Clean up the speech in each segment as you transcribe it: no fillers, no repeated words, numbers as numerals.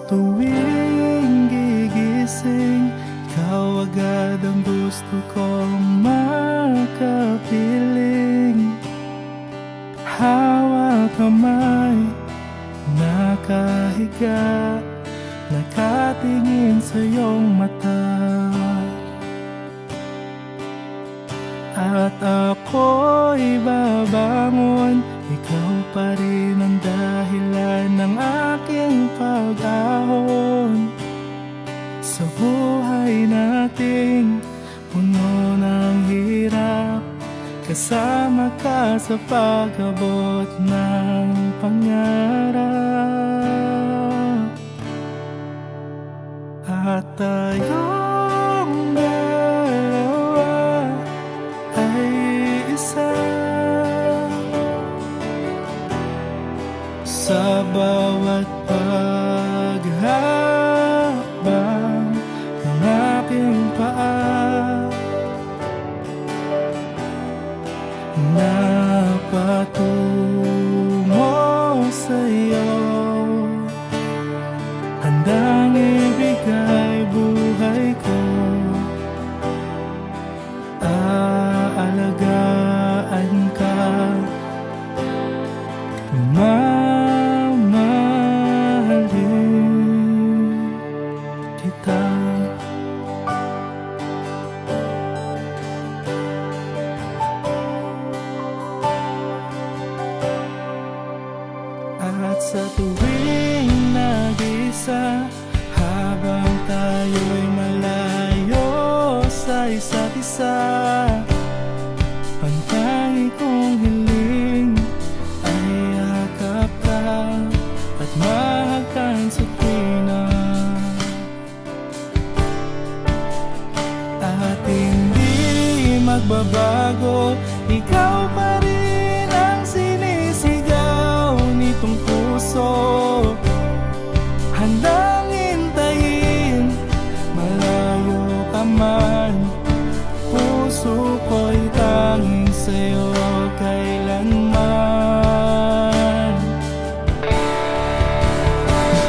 tuwing gigising, ikaw agad ang gusto kong makapiling. Hawak kamay, nakahiga, nakatingin sa iyong mata. At ako'y babangon, ikaw pa rin ang dahilan ng aking pag-ahon. Sa buhay nating puno ng hirap, kasama ka sa pag-abot ng pangarap. At tayong dalawa ay isa, sa bawat paghakbang ng aking paa, napatungo sa'yo, handang ibigay buhay ko. Aalagaan ka, mamahalin kita. At sa tuwing nag-isa, habang tayo'y malayo sa isa't isa, ang tangi kong hiling ay yakap ka at mahagkan sa tuwina. At hindi magbabago, ikaw pa rin ang sinisigaw nitong puso, handang hintayin, malayo ka man. Puso ko'y tanging sa'yo kailanman.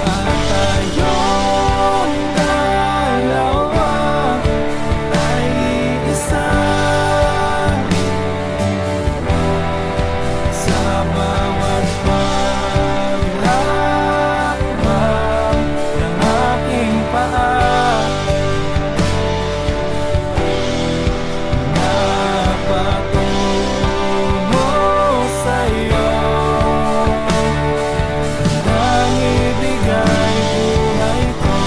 At tayong dalawa ay isa, sa bawat paghakbang ng aking paa, napatungo sa'yo, handang ibigay buhay ko.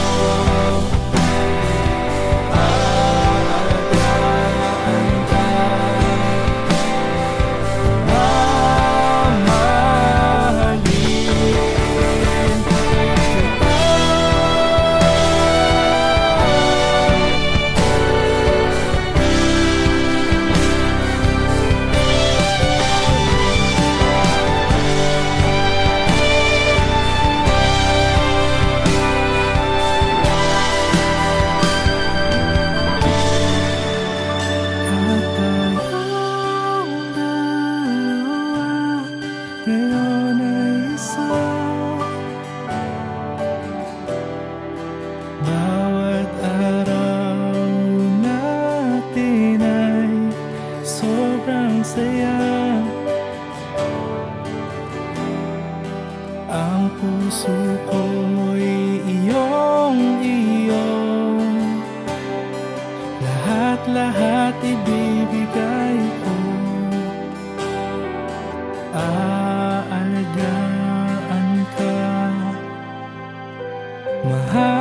Aalagaan ka, mamahalin kita. At tayong dalawa ngayon ay isa, bawat araw natin ay sobrang saya. Ang puso ko'y iyong-iyo, lahat-lahat ibibigay ko. Aalagaan ka, mahal.